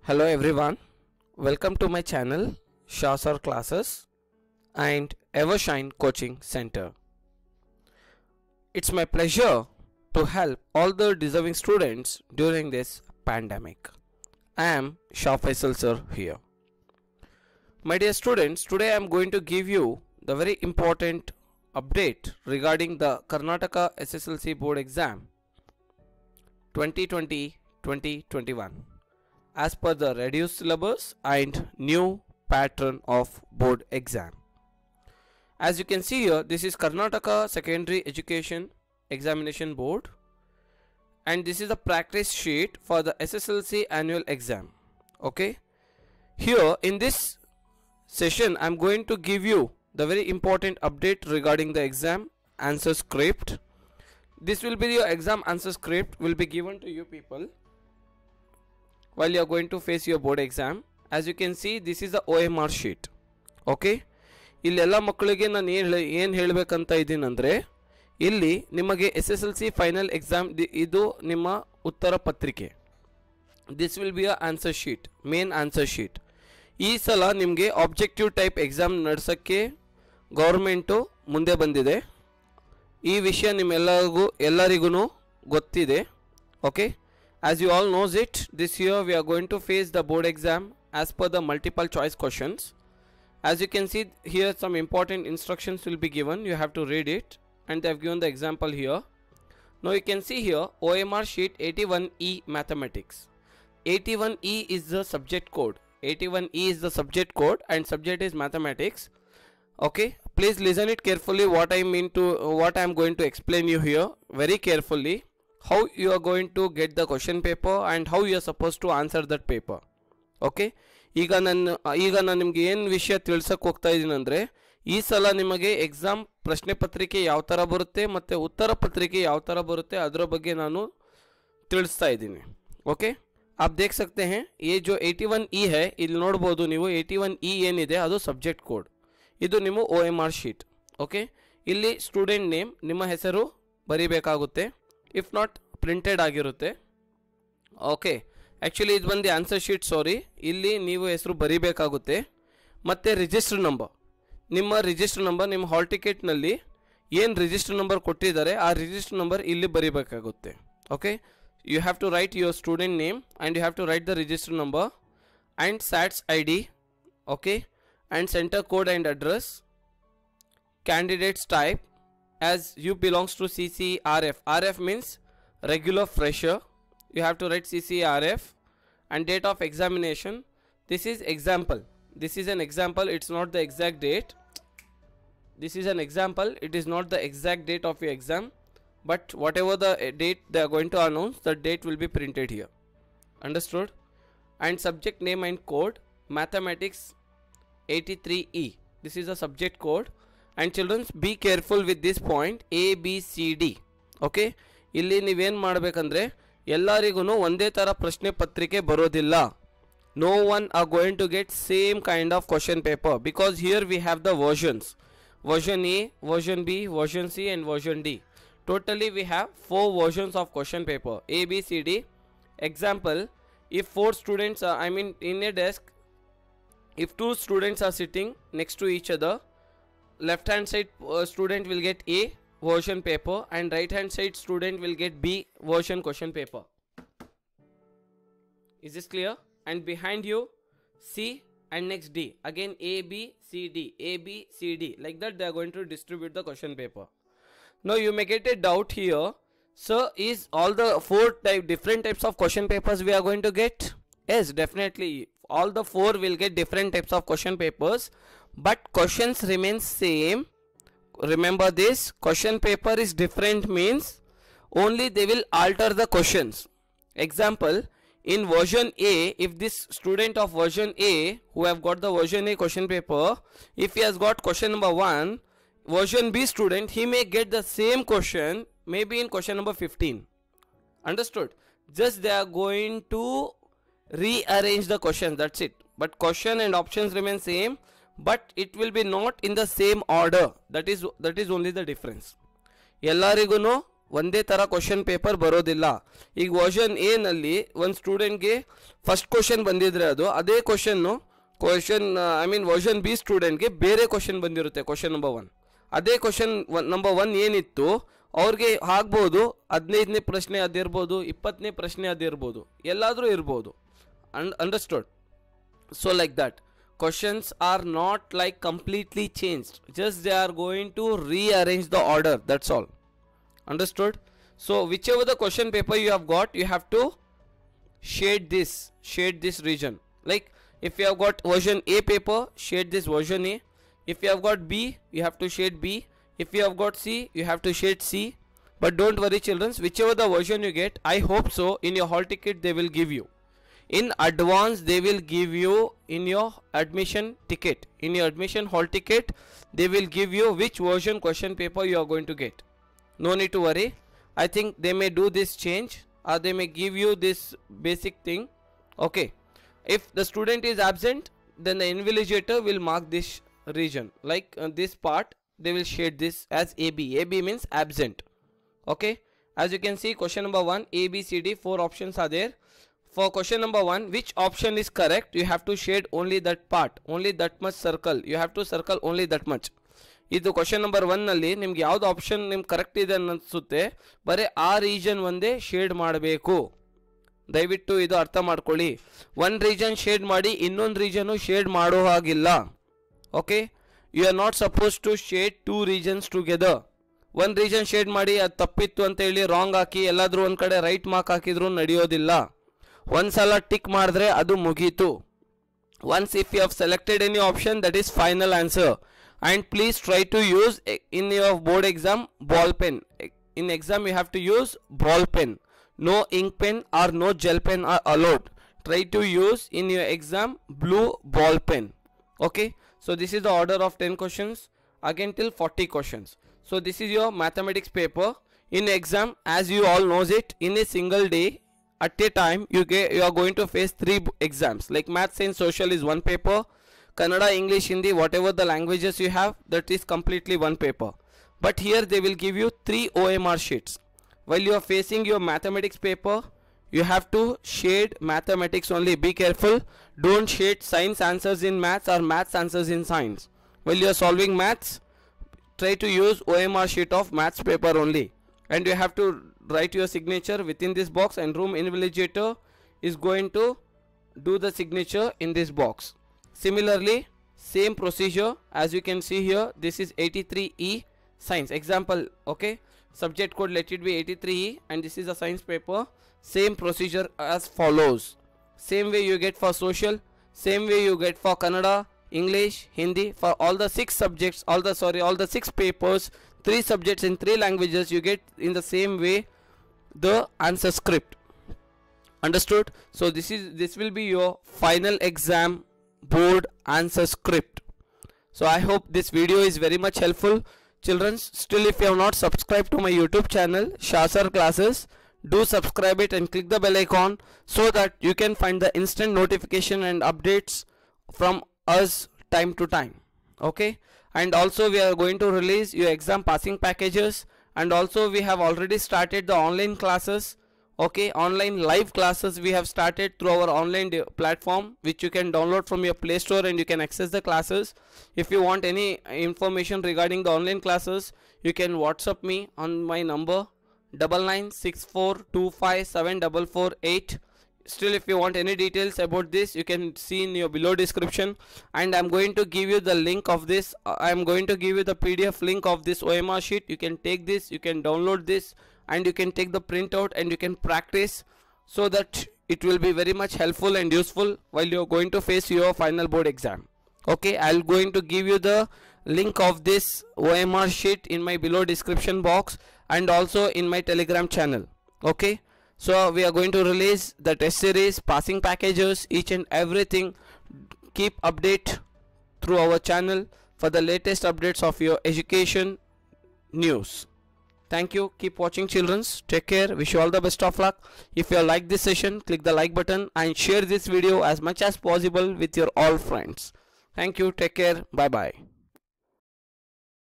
Hello everyone, welcome to my channel Shasar Classes and Evershine Coaching Center. It's my pleasure to help all the deserving students during this pandemic. I am Shah Faisal sir here. My dear students, today I am going to give you the very important update regarding the Karnataka SSLC board exam 2020-2021 as per the reduced syllabus and new pattern of board exam. As you can see here, this is Karnataka Secondary Education Examination Board and this is a practice sheet for the SSLC annual exam. Okay, here in this session I am going to give you the very important update regarding the exam answer script. This will be your exam answer script will be given to you people while you are going to face your board exam. As you can see, this is the OMR sheet. Okay, ಇಲ್ಲೆಲ್ಲ ಮಕ್ಕಳಿಗೆ ನಾನು ಏನು ಹೇಳಬೇಕಂತ ಇದ್ದೀನಿ ಅಂದರೆ, ಇಲ್ಲಿ ನಿಮಗೆ SSLC final exam ಇದು ನಿಮ್ಮ ಉತ್ತರ ಪತ್ರಿಕೆ. This will be a answer sheet, main answer sheet. ಈ ಸಲ ನಿಮಗೆ ಆಬ್ಜೆಕ್ಟಿವ್ ಟೈಪ್ ಎಕ್ಸಾಮ್ ನಡೆಸೋಕ್ಕೆ ಗೌರ್ಮೆಂಟು ಮುಂದೆ ಬಂದಿದೆ. ಈ ವಿಷಯ ಎಲ್ಲರಿಗೂ ಗೊತ್ತಿದೆ. Okay, as you all knows it, this year we are going to face the board exam as per the multiple choice questions. As you can see here, some important instructions will be given. You have to read it and they have given the example here. Now you can see here OMR sheet 81E mathematics. 81E is the subject code. 81E is the subject code and subject is mathematics. Okay, please listen it carefully what I am going to explain you here very carefully. How you are going to get the question paper and how you are supposed to answer that paper. Okay, ಈಗ ನಾನು ನಿಮಗೆ ಏನು ವಿಷಯ ತಿಳಿಸಕ್ಕೆ ಹೋಗ್ತಾ ಇದ್ದೀನಿ ಅಂದರೆ, ಈ ಸಲ ನಿಮಗೆ ಎಕ್ಸಾಮ್ ಪ್ರಶ್ನೆ ಪತ್ರಿಕೆ ಯಾವ ಥರ ಬರುತ್ತೆ ಮತ್ತು ಉತ್ತರ ಪತ್ರಿಕೆ ಯಾವ ಥರ ಬರುತ್ತೆ ಅದರ ಬಗ್ಗೆ ನಾನು ತಿಳಿಸ್ತಾ ಇದ್ದೀನಿ. ಓಕೆ, आप देख सकते हैं ये जो 81E है, ಇಲ್ಲಿ ನೋಡ್ಬೋದು ನೀವು 81E ಏನಿದೆ ಅದು ಸಬ್ಜೆಕ್ಟ್ ಕೋಡ್, ಇದು ನಿಮ್ಮ OMR ಶೀಟ್. ಓಕೆ, ಇಲ್ಲಿ ಸ್ಟೂಡೆಂಟ್ ನೇಮ್ ನಿಮ್ಮ ಹೆಸರು ಬರೀಬೇಕಾಗುತ್ತೆ, ಇಫ್ ನಾಟ್ ಪ್ರಿಂಟೆಡ್ ಆಗಿರುತ್ತೆ. ಓಕೆ, ಆ್ಯಕ್ಚುಲಿ ಇದು ಬಂದು ಆನ್ಸರ್ ಶೀಟ್, ಸಾರಿ, ಇಲ್ಲಿ ನೀವು ಹೆಸರು ಬರೀಬೇಕಾಗುತ್ತೆ. ಮತ್ತು ರಿಜಿಸ್ಟರ್ ನಂಬರ್, ನಿಮ್ಮ ರಿಜಿಸ್ಟರ್ ನಂಬರ್ ನಿಮ್ಮ ಹಾಲ್ ಟಿಕೆಟ್ನಲ್ಲಿ ಏನು ರಿಜಿಸ್ಟರ್ ನಂಬರ್ ಕೊಟ್ಟಿದ್ದಾರೆ ಆ ರಿಜಿಸ್ಟರ್ ನಂಬರ್ ಇಲ್ಲಿ ಬರೀಬೇಕಾಗುತ್ತೆ. Okay, you have to write your student name and you have to write the register number and SATS ID. Okay, and center code and address, candidates type as you belongs to CCRF. RF means regular fresher, you have to write CCRF, and date of examination. This is example, this is an example, it's not the exact date. This is an example, it is not the exact date of your exam, but whatever the date they are going to announce, the date will be printed here. Understood? And subject name and code, mathematics 83E, this is a subject code. And children, be careful with this point, A B C D. Okay, ಇಲ್ಲಿ ನೀವೇನು ಮಾಡಬೇಕಂದ್ರೆ, ಎಲ್ಲರಿಗೂ ಒಂದೇ ಥರ ಪ್ರಶ್ನೆ ಪತ್ರಿಕೆ ಬರೋದಿಲ್ಲ. No one are going to get same kind of question paper because here we have the versions, version A, version B, version C and version D. Totally we have 4 versions of question paper, A, B, C, D. Example, if 4 students are, in a desk, if 2 students are sitting next to each other, left hand side student will get A version paper and right hand side student will get B version question paper. Is this clear? And behind you C and next D, again A, B, C, D, A, B, C, D, like that they are going to distribute the question paper. Now you may get a doubt here, sir, is all the 4 different types of question papers we are going to get? Yes, definitely all the 4 will get different types of question papers, but questions remain same. Remember this, question paper is different means only they will alter the questions. Example, in version A, if this student of version A who have got the version A question paper, if he has got question number 1, version B student, he may get the same question maybe in question number 15. Understood? Just they are going to rearrange the question, that's it. But question and options remain same, but it will be not in the same order. That is only the difference. ಎಲ್ಲರಿಗೂ ಒಂದೇ ಥರ question paper ಬರೋದಿಲ್ಲ. ಈಗ version A ನಲ್ಲಿ ಒಂದು ಸ್ಟೂಡೆಂಟ್ಗೆ first question ಬಂದಿದ್ರೆ ಅದೇ question version B ಸ್ಟೂಡೆಂಟ್ಗೆ ಬೇರೆ ಕ್ವಶನ್ ಬಂದಿರುತ್ತೆ. ಕ್ವಶನ್ ನಂಬರ್ 1 ಅದೇ ಕ್ವಶನ್ ನಂಬರ್ 1 ಏನಿತ್ತು ಅವ್ರಿಗೆ ಆಗ್ಬೋದು 15ನೇ ಪ್ರಶ್ನೆ ಅದಿರ್ಬೋದು, 20ನೇ ಪ್ರಶ್ನೆ ಅದಿರ್ಬೋದು, ಎಲ್ಲಾದರೂ ಇರ್ಬೋದು. Understood? So like that questions are not like completely changed, just they are going to rearrange the order, that's all. Understood? So whichever the question paper you have got, you have to shade this region. Like if you have got version A paper, shade this version A. If you have got B, you have to shade B. If you have got C, you have to shade C. But don't worry children, whichever the version you get, I hope so in your hall ticket they will give you. In advance they will give you in your admission ticket, in your admission hall ticket they will give you which version question paper you are going to get. No need to worry. I think they may do this change or they may give you this basic thing. Okay, if the student is absent, then the invigilator will mark this region, like this part they will shade this as AB. AB means absent. Okay, as you can see question number 1 A B C D 4 options are there. For question number 1, which option is correct, you have to shade only that part, only that much circle, you have to circle only that much. ಇದು question number 1 ನಲ್ಲಿ ನಿಮ್ಗೆ ಯಾವ್ದು option ನಿಮ್ಗೆ correct ಇದೆ ಅನಿಸುತ್ತೆ ಬರೀ ಆ region ಒಂದೇ ಶೇಡ್ ಮಾಡಬೇಕು. ದಯವಿಟ್ಟು ಇದು ಅರ್ಥ ಮಾಡ್ಕೊಳ್ಳಿ. ಒಂದು ರೀಜನ್ ಶೇಡ್ ಮಾಡಿ ಇನ್ನೊಂದು ರೀಜನ್ ಶೇಡ್ ಮಾಡೋ ಹಾಗಿಲ್ಲ. Okay, you are not suppose to shade 2 regions together. ಒಂದು ರೀಜನ್ ಶೇಡ್ ಮಾಡಿ ಅದು ತಪ್ಪಿತ್ತು ಅಂತ ಹೇಳಿ ರಾಂಗ್ ಹಾಕಿ ಎಲ್ಲಾದ್ರೂ ಒಂದು ಕಡೆ ರೈಟ್ ಮಾರ್ಕ್ ಹಾಕಿದ್ರು ನಡೆಯೋದಿಲ್ಲ. ಒಂದ್ಸಲ ಟಿಕ್ ಮಾಡಿದ್ರೆ ಅದು ಮುಗೀತು. once if you have selected any option, that is final answer. And please try to use in your board exam ball pen. In exam you have to use ball pen. No ink pen or no gel pen are allowed. Try to use in your exam blue ball pen. Okay, so this is the order of 10 questions again till 40 questions. So this is your mathematics paper. In exam, as you all knows it, in a single day at a time you are going to face 3 exams, like math, science, social is one paper, Kannada, English, Hindi, whatever the languages you have, that is completely one paper. But here they will give you 3 OMR sheets. While you are facing your mathematics paper, you have to shade mathematics only. Be careful, don't shade science answers in maths or maths answers in science. While you are solving maths, try to use OMR sheet of maths paper only, and you have to write your signature within this box, and room invigilator is going to do the signature in this box. Similarly, same procedure as you can see here. This is 83E science example. Okay, subject code let it be 83E, and this is a science paper. Same procedure as follows. Same way you get for social, same way you get for Kannada, English, Hindi, for all the 6 subjects, all the 6 papers, 3 subjects in 3 languages, you get in the same way the answer script. Understood? So this will be your final exam board answer script. So I hope this video is very much helpful. Children, still if you have not subscribed to my YouTube channel Shah Sir Classes, do subscribe it and click the bell icon so that you can find the instant notification and updates from us time to time. Okay, and also we are going to release your exam passing packages, and also we have already started the online classes. Okay, online live classes we have started through our online platform, which you can download from your Play Store, and you can access the classes. If you want any information regarding the online classes, you can WhatsApp me on my number 9964257448. Still, if you want any details about this, you can see in your below description, and I'm going to give you the link of this. I'm going to give you the PDF link of this OMR sheet. You can take this, you can download this, and you can take the printout and you can practice, so that it will be very much helpful and useful while you're going to face your final board exam. Okay, I'm going to give you the link of this OMR sheet in my below description box, and also in my Telegram channel. Okay, so we are going to release the test series, passing packages, each and everything. Keep update through our channel for the latest updates of your education news. Thank you. Keep watching, children. Take care. Wish you all the best of luck. If you like this session, click the like button and share this video as much as possible with your all friends. Thank you. Take care. Bye bye.